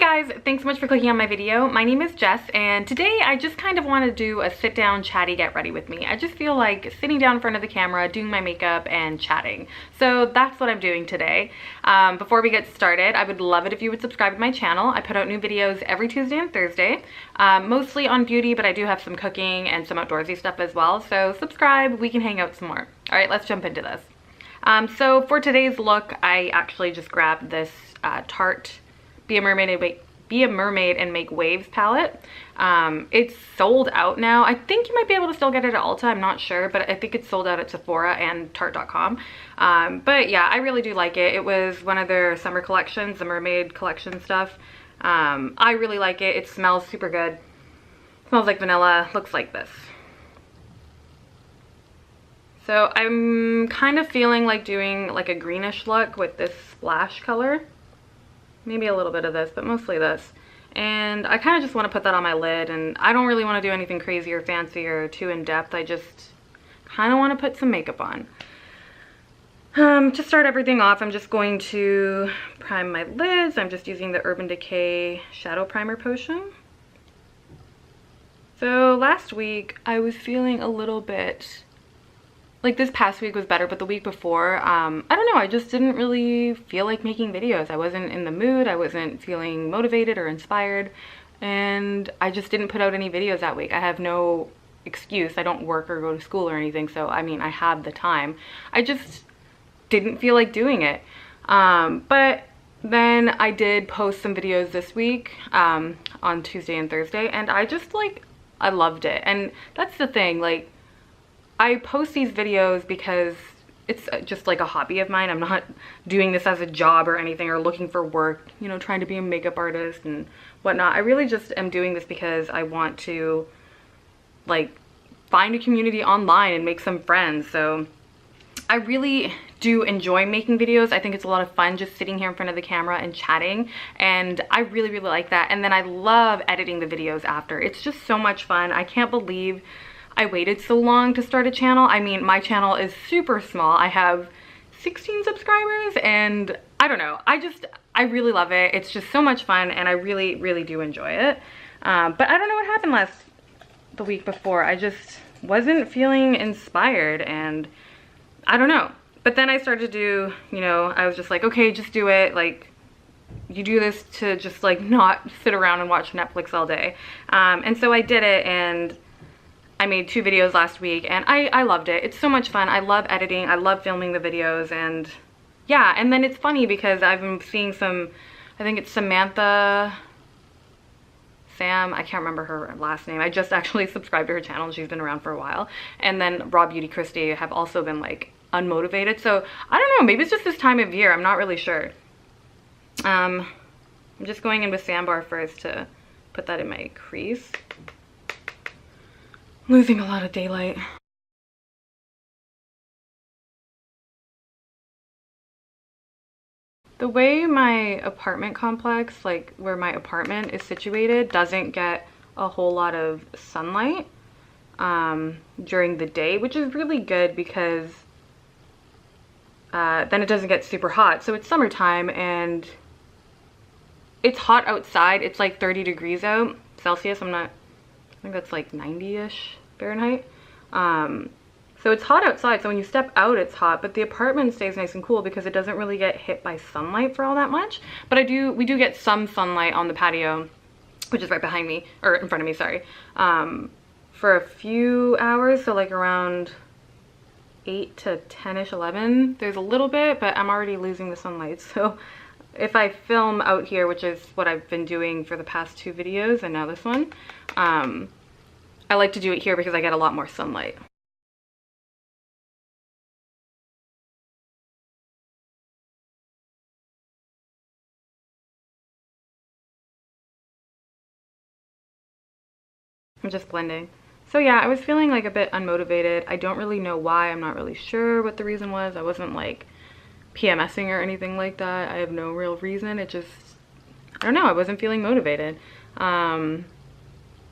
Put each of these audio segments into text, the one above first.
guys, thanks so much for clicking on my video. My name is Jess, and today I just kind of want to do a sit down chatty get ready with me. I just feel like sitting down in front of the camera, doing my makeup and chatting. So that's what I'm doing today. Before we get started, I would love it if you would subscribe to my channel. I put out new videos every Tuesday and Thursday, mostly on beauty, but I do have some cooking and some outdoorsy stuff as well. So subscribe, we can hang out some more. All right, let's jump into this. So for today's look, I actually just grabbed this Tarte Be a Mermaid and Make Waves palette. It's sold out now. I think you might be able to still get it at Ulta, I'm not sure, but I think it's sold out at Sephora and Tarte.com. But yeah, I really do like it. It was one of their summer collections, the mermaid collection stuff. I really like it. It smells super good. Smells like vanilla, looks like this. So I'm kind of feeling like doing like a greenish look with this splash color. Maybe a little bit of this, but mostly this. And I kind of just want to put that on my lid, and I don't really want to do anything crazy or fancy or too in-depth. I just kind of want to put some makeup on. To start everything off, I'm just going to prime my lids. I'm just using the Urban Decay Shadow Primer Potion. So last week, I was feeling a little bit... like this past week was better, but the week before, I don't know, I just didn't really feel like making videos. I wasn't in the mood, I wasn't feeling motivated or inspired, and I just didn't put out any videos that week. I have no excuse. I don't work or go to school or anything, so I mean, I have the time. I just didn't feel like doing it. But then I did post some videos this week on Tuesday and Thursday, and I just I loved it. And that's the thing, like, I post these videos because it's just like a hobby of mine. I'm not doing this as a job or anything, or looking for work, you know, trying to be a makeup artist and whatnot. I really just am doing this because I want to like find a community online and make some friends. So I really do enjoy making videos. I think it's a lot of fun just sitting here in front of the camera and chatting, and I really, really like that. And then I love editing the videos after. It's just so much fun. I can't believe I waited so long to start a channel. I mean, my channel is super small. I have 16 subscribers, and I don't know. I really love it. It's just so much fun, and I really, really do enjoy it. But I don't know what happened the week before. I just wasn't feeling inspired, and I don't know. But then I started to do, you know, I was just like, okay, just do it. Like, you do this to just like not sit around and watch Netflix all day. And so I did it, and I made 2 videos last week, and I loved it. It's so much fun. I love editing. I love filming the videos, and yeah. And then it's funny because I've been seeing some, I think it's Sam, I can't remember her last name. I just actually subscribed to her channel, and she's been around for a while. And then Raw Beauty Christie have also been like unmotivated. So I don't know, maybe it's just this time of year. I'm not really sure. I'm just going in with Sandbar first to put that in my crease. Losing a lot of daylight. The way my apartment complex, like where my apartment is situated, doesn't get a whole lot of sunlight during the day, which is really good because then it doesn't get super hot. So it's summertime and it's hot outside. It's like 30 degrees out Celsius. I think that's like 90-ish Fahrenheit. So it's hot outside, so when you step out it's hot, but the apartment stays nice and cool because it doesn't really get hit by sunlight for all that much. But we do get some sunlight on the patio, which is right behind me, or in front of me, sorry, for a few hours. So like around 8 to 10-ish, 11, there's a little bit, but I'm already losing the sunlight. So if I film out here, which is what I've been doing for the past 2 videos and now this one, I like to do it here because I get a lot more sunlight. I'm just blending. So yeah, I was feeling like a bit unmotivated. I don't really know why. I'm not really sure what the reason was. I wasn't like PMSing or anything like that. I have no real reason. It just, I don't know, I wasn't feeling motivated.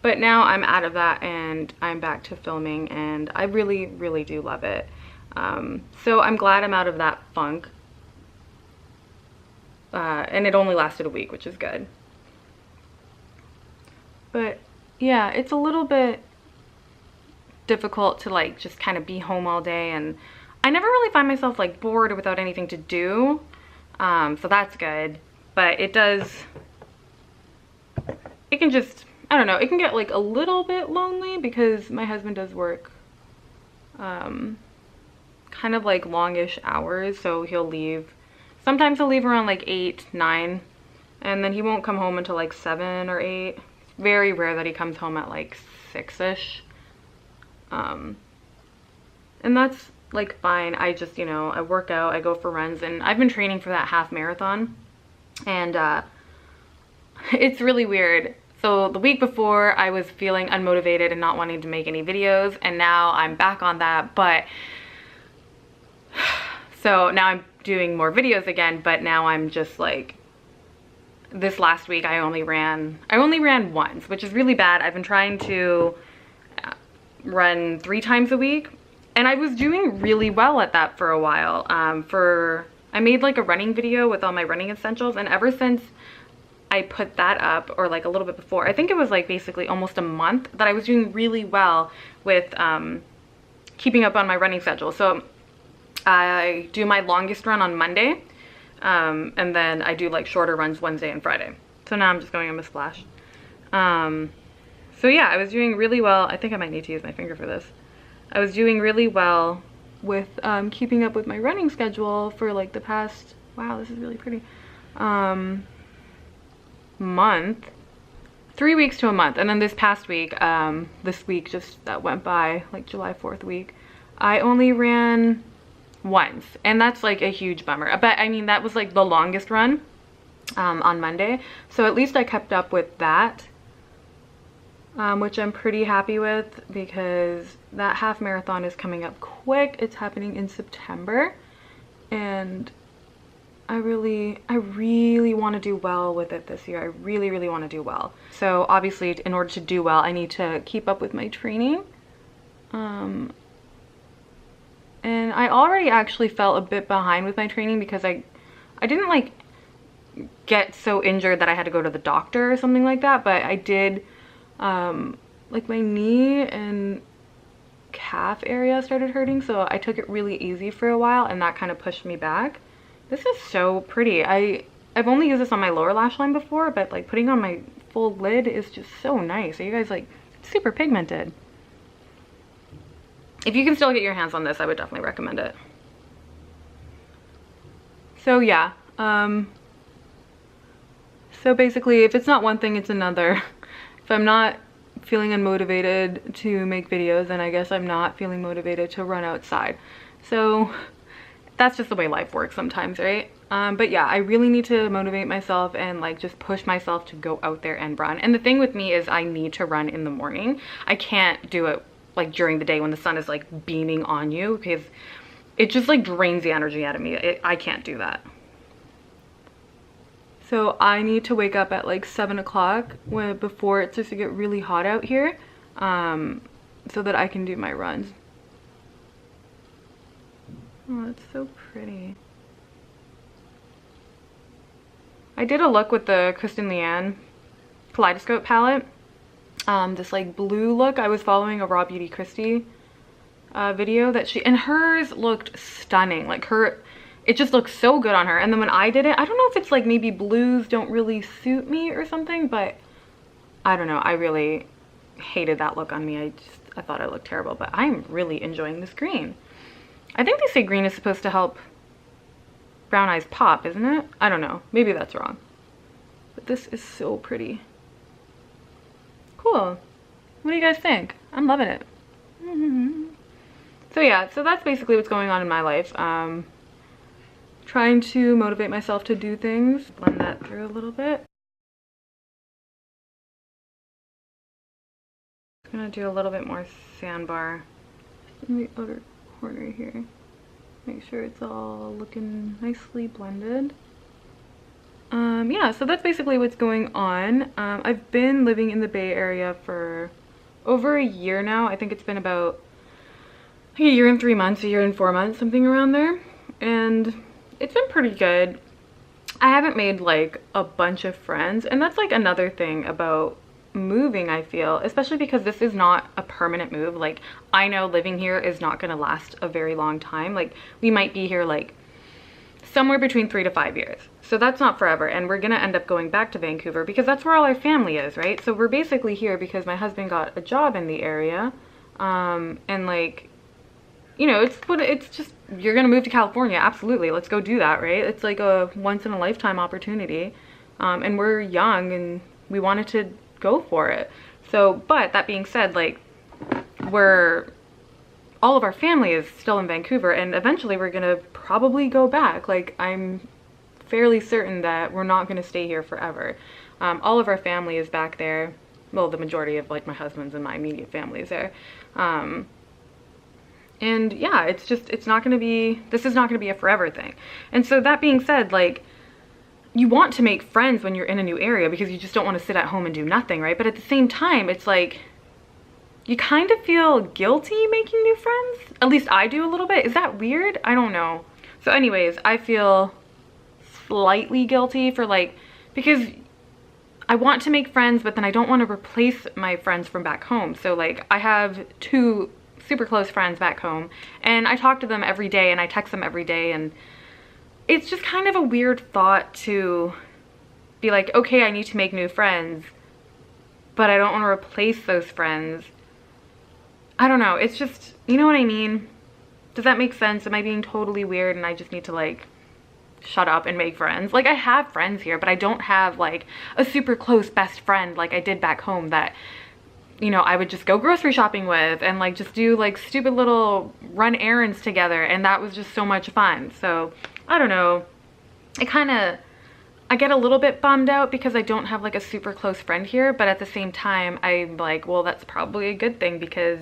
But now I'm out of that and I'm back to filming, and I really, really do love it. So I'm glad I'm out of that funk. And it only lasted a week, which is good. But yeah, it's a little bit difficult to like just kind of be home all day, and I never really find myself like bored or without anything to do. So that's good. But it can just, I don't know, it can get like a little bit lonely because my husband does work kind of like longish hours, so he'll leave. Sometimes he'll leave around like 8, 9, and then he won't come home until like 7 or 8. It's very rare that he comes home at like 6-ish. And that's like fine. I just, you know, I work out, I go for runs, and I've been training for that half marathon, and it's really weird. So the week before I was feeling unmotivated and not wanting to make any videos, and now I'm back on that, but so now I'm doing more videos again, but now I'm just like, this last week I only ran once, which is really bad. I've been trying to run 3 times a week, and I was doing really well at that for a while. I made like a running video with all my running essentials, and ever since I put that up, or like a little bit before, I think it was like basically almost a month, that I was doing really well with keeping up on my running schedule. So I do my longest run on Monday, and then I do like shorter runs Wednesday and Friday. So now I'm just going on a splash. So yeah, I was doing really well. I think I might need to use my finger for this. I was doing really well with keeping up with my running schedule for like the past, wow, this is really pretty, month, 3 weeks to a month. And then this past week, this week just that went by, like July 4th week, I only ran once, and that's like a huge bummer. But I mean, that was like the longest run on Monday, so at least I kept up with that, which I'm pretty happy with, because that half marathon is coming up quick. It's happening in September, and I really want to do well with it this year. I really want to do well. So obviously, in order to do well, I need to keep up with my training. And I already actually felt a bit behind with my training because I didn't like get so injured that I had to go to the doctor or something like that, but I did, like my knee and calf area started hurting, so I took it really easy for a while, and that kind of pushed me back. This is so pretty. I've only used this on my lower lash line before, but like putting on my full lid is just so nice. Are you guys like super pigmented? If you can still get your hands on this, I would definitely recommend it. So yeah, so basically, if it's not one thing, it's another. If I'm not feeling unmotivated to make videos, then I guess I'm not feeling motivated to run outside. So that's just the way life works sometimes, right? But yeah, I really need to motivate myself and like just push myself to go out there and run. And the thing with me is I need to run in the morning. I can't do it like during the day when the sun is like beaming on you, because it just like drains the energy out of me. I can't do that. So I need to wake up at like 7 o'clock before it starts to get really hot out here, so that I can do my runs. Oh, that's so pretty. I did a look with the Kristen Leanne Kaleidoscope palette. This like blue look. I was following a Raw Beauty Christie video that and hers looked stunning. Like it just looks so good on her. And then when I did it, I don't know if it's like maybe blues don't really suit me or something, but I don't know. I really hated that look on me. I thought it looked terrible, but I'm really enjoying this green. I think they say green is supposed to help brown eyes pop, isn't it? I don't know. Maybe that's wrong. But this is so pretty. Cool. What do you guys think? I'm loving it. So yeah, so that's basically what's going on in my life. Trying to motivate myself to do things. Blend that through a little bit. I'm gonna do a little bit more sandbar in the other corner here. Make sure it's all looking nicely blended. Yeah, so that's basically what's going on. I've been living in the Bay Area for over a year now. I think it's been about like a year and 3 months, a year and 4 months, something around there. And it's been pretty good. I haven't made like a bunch of friends, and that's like another thing about moving, I feel, especially because this is not a permanent move. Like, I know living here is not going to last a very long time. Like, we might be here like somewhere between 3 to 5 years. So that's not forever, and we're gonna end up going back to Vancouver because that's where all our family is, right? So we're basically here because my husband got a job in the area, and like, you know, it's just, you're gonna move to California, absolutely, let's go do that, right? It's like a once in a lifetime opportunity, and we're young and we wanted to go for it. So, but that being said, like, all of our family is still in Vancouver, and eventually we're gonna probably go back. Like, I'm fairly certain that we're not gonna stay here forever. All of our family is back there. Well, the majority of like my husband's and my immediate family is there. And yeah, it's just, this is not gonna be a forever thing. And so that being said, like, you want to make friends when you're in a new area because you just don't want to sit at home and do nothing, right? But at the same time, it's like, you kind of feel guilty making new friends. At least I do a little bit. Is that weird? I don't know. So anyways, I feel slightly guilty for like, because I want to make friends, but then I don't want to replace my friends from back home. So like, I have 2 super close friends back home, and I talk to them every day and I text them every day, and it's just kind of a weird thought to be like, okay, I need to make new friends, but I don't want to replace those friends. I don't know, it's just, you know what I mean? Does that make sense? Am I being totally weird and I just need to like shut up and make friends? Like, I have friends here, but I don't have like a super close best friend like I did back home that, you know, I would just go grocery shopping with and like just do like stupid little run errands together, and that was just so much fun. So I don't know, I get a little bit bummed out because I don't have like a super close friend here, but at the same time I'm like, well, that's probably a good thing because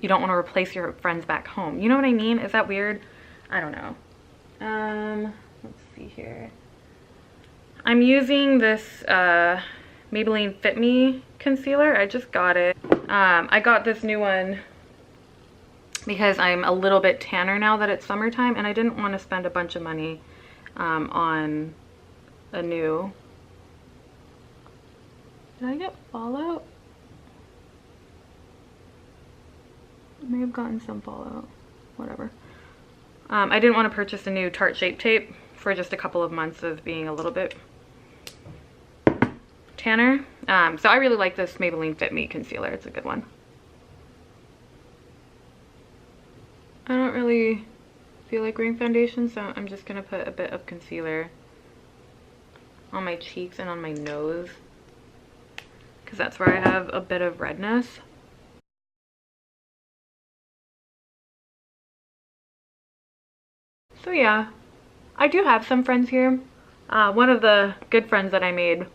you don't want to replace your friends back home. You know what I mean? Is that weird? I don't know. Let's see here. I'm using this Maybelline Fit Me concealer. I just got it. I got this new one because I'm a little bit tanner now that it's summertime, and I didn't want to spend a bunch of money on a new... Did I get fallout? I may have gotten some fallout. Whatever. I didn't want to purchase a new Tarte Shape Tape for just a couple of months of being a little bit tanner. So I really like this Maybelline Fit Me concealer. It's a good one. I don't really feel like wearing foundation, so I'm just gonna put a bit of concealer on my cheeks and on my nose because that's where I have a bit of redness. So yeah, I do have some friends here. One of the good friends that I made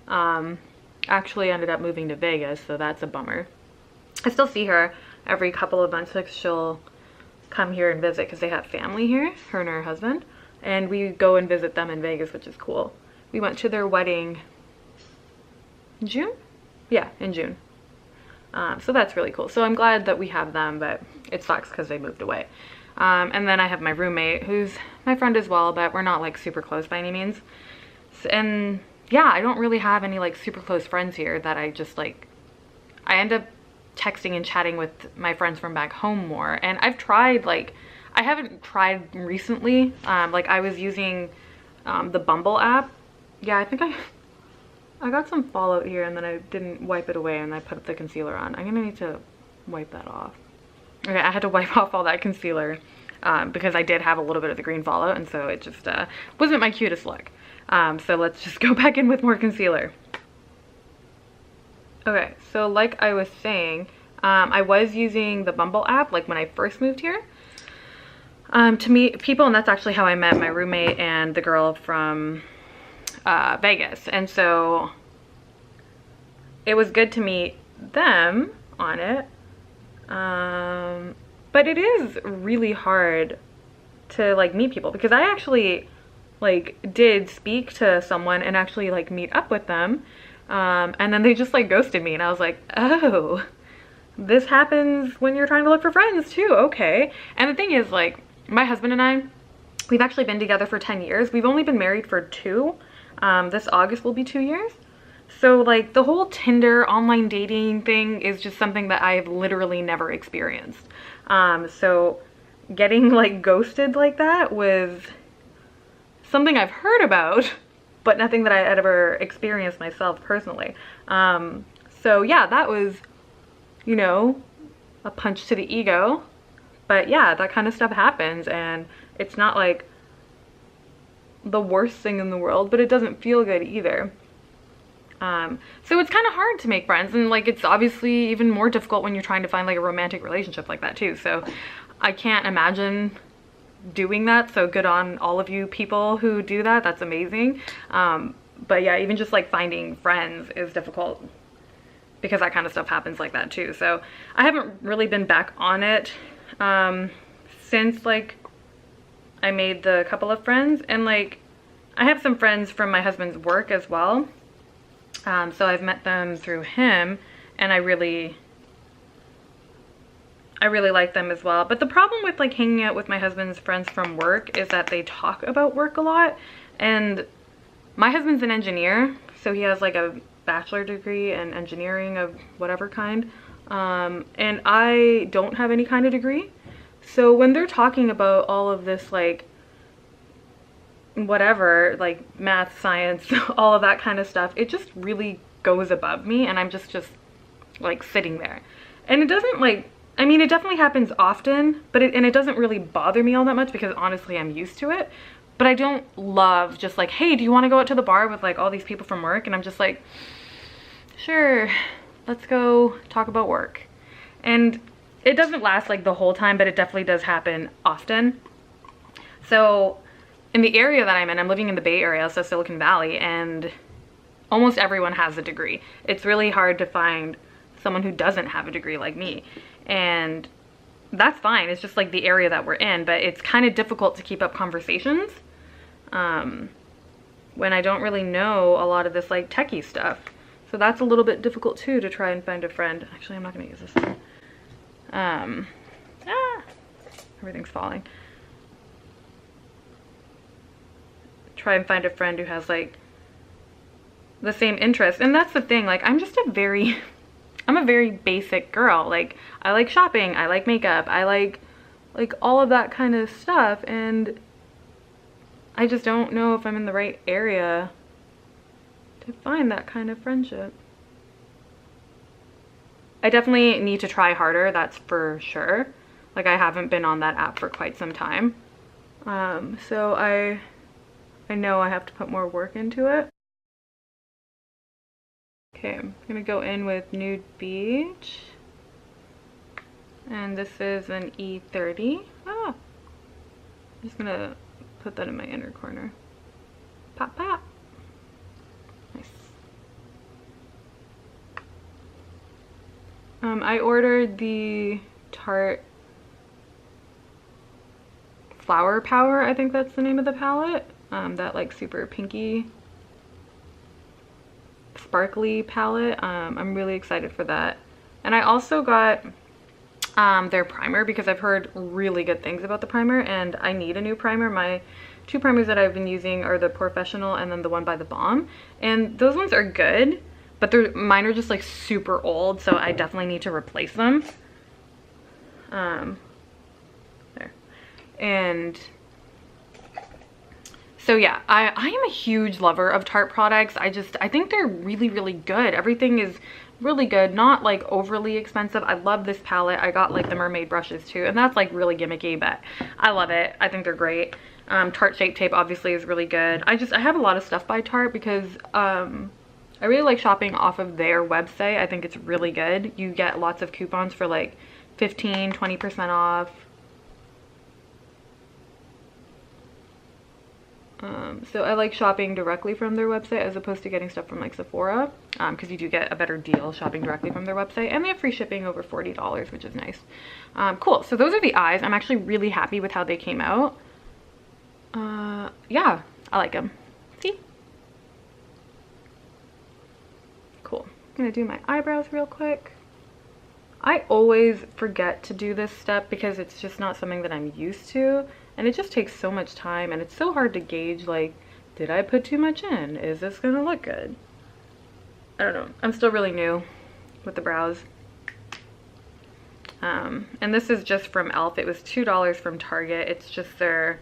actually ended up moving to Vegas, so that's a bummer. I still see her every couple of months because she'll come here and visit because they have family here, her and her husband, and we go and visit them in Vegas, which is cool. We went to their wedding in June? Yeah, in June. So that's really cool. So I'm glad that we have them, but it sucks because they moved away. And then I have my roommate, who's my friend as well, but we're not like super close by any means. And yeah, I don't really have any like super close friends here that I just like, I end up texting and chatting with my friends from back home more. And I've tried, like, I haven't tried recently. Like, I was using the Bumble app. Yeah, I think I got some fallout here and then I didn't wipe it away and I put the concealer on. I'm gonna need to wipe that off. Okay, I had to wipe off all that concealer because I did have a little bit of the green fallout, and so it just wasn't my cutest look. So let's just go back in with more concealer. Okay, so like I was saying, I was using the Bumble app like when I first moved here to meet people, and that's actually how I met my roommate and the girl from Vegas. And so it was good to meet them on it. But it is really hard to like meet people because I actually like did speak to someone and actually like meet up with them. And then they just like ghosted me and I was like, oh, this happens when you're trying to look for friends too. Okay. And the thing is, like, my husband and I, we've actually been together for 10 years. We've only been married for 2. This August will be 2 years. So like the whole Tinder online dating thing is just something that I've literally never experienced. So getting like ghosted like that was something I've heard about, but nothing that I had ever experienced myself personally. So yeah, that was, you know, a punch to the ego. But yeah, that kind of stuff happens, and it's not like the worst thing in the world, but it doesn't feel good either. So it's kind of hard to make friends, and like it's obviously even more difficult when you're trying to find like a romantic relationship like that too. So I can't imagine doing that. So good on all of you people who do that. That's amazing. But yeah, even just like finding friends is difficult because that kind of stuff happens like that too. So I haven't really been back on it since like I made the couple of friends, and like I have some friends from my husband's work as well. So I've met them through him, and I really like them as well. But the problem with like hanging out with my husband's friends from work is that they talk about work a lot, and my husband's an engineer, so he has like a bachelor degree in engineering of whatever kind, and I don't have any kind of degree. So when they're talking about all of this like whatever, like math, science, all of that kind of stuff, it just really goes above me, and I'm just like sitting there. And it doesn't like, I mean, it definitely happens often, but it doesn't really bother me all that much because honestly I'm used to it. But I don't love just like, hey, do you want to go out to the bar with like all these people from work? And I'm just like, sure, let's go talk about work. And it doesn't last like the whole time, but it definitely does happen often. So in the area that I'm in, I'm living in the Bay Area, so Silicon Valley, and almost everyone has a degree. It's really hard to find someone who doesn't have a degree like me. And that's fine. It's just like the area that we're in, but it's kind of difficult to keep up conversations when I don't really know a lot of this like techie stuff. So that's a little bit difficult too, to try and find a friend. Actually, I'm not gonna use this one. Everything's falling. Try and find a friend who has like the same interest. And that's the thing, like I'm a very basic girl. Like I like shopping, I like makeup, I like all of that kind of stuff, and I just don't know if I'm in the right area to find that kind of friendship. I definitely need to try harder, that's for sure. Like I haven't been on that app for quite some time. So I know I have to put more work into it. Okay, I'm gonna go in with Nude Beach. And this is an E30. I'm just gonna put that in my inner corner. Pop, pop. Nice. I ordered the Tarte Flower Power, I think that's the name of the palette. That like super pinky sparkly palette. I'm really excited for that. And I also got their primer because I've heard really good things about the primer, and I need a new primer. My two primers that I've been using are the Professional and then the one by the Balm, and those ones are good, but mine are just like super old, so I definitely need to replace them. There. And so yeah, I am a huge lover of Tarte products. I think they're really, really good. Everything is really good, not like overly expensive. I love this palette. I got like the mermaid brushes too, and that's like really gimmicky, but I love it. I think they're great. Tarte Shape Tape obviously is really good. I have a lot of stuff by Tarte because I really like shopping off of their website. I think it's really good. You get lots of coupons for like 15, 20% off. So I like shopping directly from their website as opposed to getting stuff from like Sephora, because you do get a better deal shopping directly from their website, and they have free shipping over $40, which is nice. Cool, so those are the eyes. I'm actually really happy with how they came out. Yeah, I like them. See? Cool. I'm gonna do my eyebrows real quick. I always forget to do this step because it's just not something that I'm used to, and it just takes so much time, and it's so hard to gauge, like, did I put too much in? Is this gonna look good? I don't know. I'm still really new with the brows. And this is just from e.l.f. It was $2 from Target. It's just their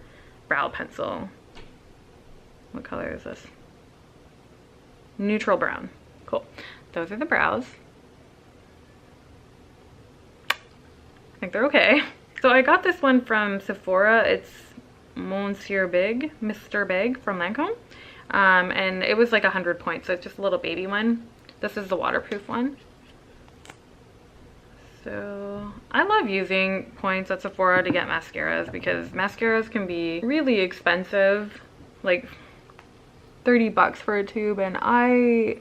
brow pencil. What color is this? Neutral brown. Cool. Those are the brows. I think they're okay. So I got this one from Sephora. It's Mr. Big from Lancome. And it was like 100 points, so it's just a little baby one. This is the waterproof one. So I love using points at Sephora to get mascaras because mascaras can be really expensive, like 30 bucks for a tube, and I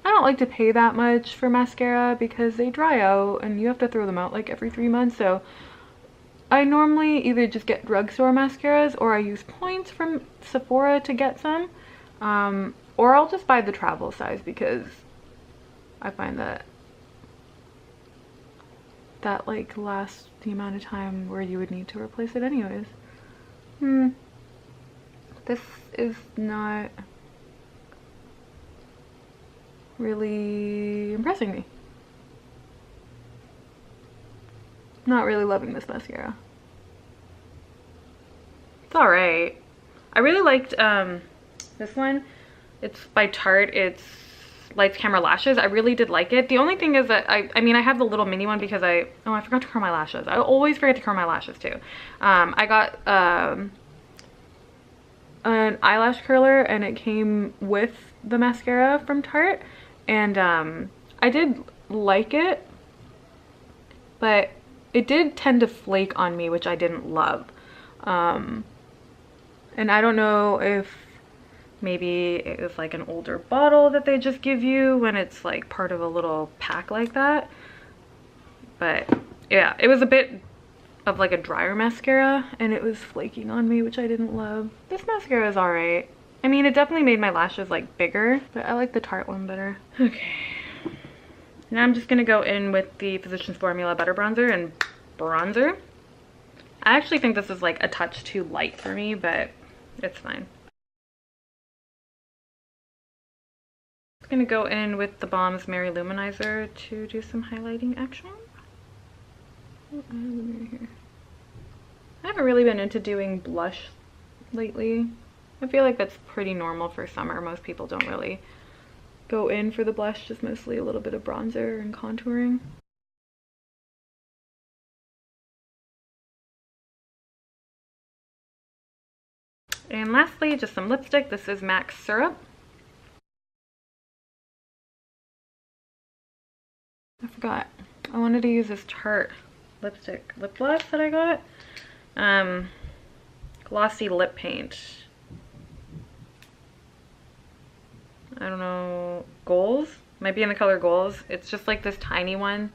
don't like to pay that much for mascara because they dry out and you have to throw them out like every 3 months. So I normally either just get drugstore mascaras or I use points from Sephora to get some, or I'll just buy the travel size because I find that like lasts the amount of time where you would need to replace it anyways. This is not really impressing me. Not really loving this mascara. It's alright. I really liked this one. It's by Tarte. It's Lights Camera Lashes. I really did like it. The only thing is that I mean I have the little mini one because I forgot to curl my lashes. I always forget to curl my lashes too. I got an eyelash curler and it came with the mascara from Tarte, and I did like it, but it did tend to flake on me, which I didn't love. And I don't know if maybe it was like an older bottle that they just give you when it's like part of a little pack like that. But yeah, it was a bit of like a drier mascara and it was flaking on me, which I didn't love. This mascara is alright. I mean, it definitely made my lashes like bigger, but I like the Tarte one better. Okay. Now I'm just gonna go in with the Physicians Formula Butter Bronzer and Bronzer. I actually think this is like a touch too light for me, but it's fine. I'm gonna go in with the Balm's Mary Luminizer to do some highlighting action. Oh, I have a mirror here. I haven't really been into doing blush lately. I feel like that's pretty normal for summer. Most people don't really go in for the blush, just mostly a little bit of bronzer and contouring. And lastly, just some lipstick. This is MAC Syrup. I forgot. I wanted to use this Tarte lipstick lip gloss that I got. Glossy lip paint. I don't know, Goals? Might be in the color Goals. It's just like this tiny one.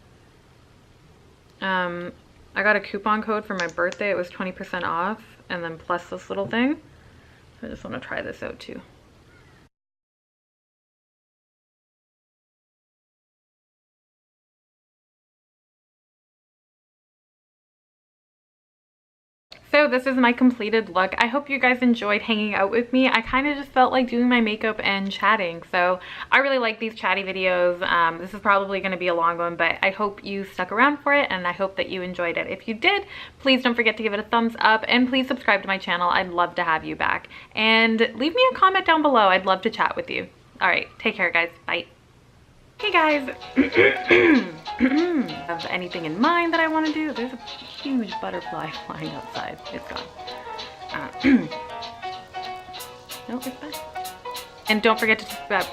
I got a coupon code for my birthday. It was 20% off, and then plus this little thing. So I just want to try this out too. So this is my completed look. I hope you guys enjoyed hanging out with me. I kind of just felt like doing my makeup and chatting. So I really like these chatty videos. This is probably going to be a long one, but I hope you stuck around for it and I hope that you enjoyed it. If you did, please don't forget to give it a thumbs up and please subscribe to my channel. I'd love to have you back. And leave me a comment down below. I'd love to chat with you. All right, take care guys. Bye. Hey guys, have anything in mind that I want to do? There's a huge butterfly flying outside. It's gone. No, it's fine. And don't forget to subscribe.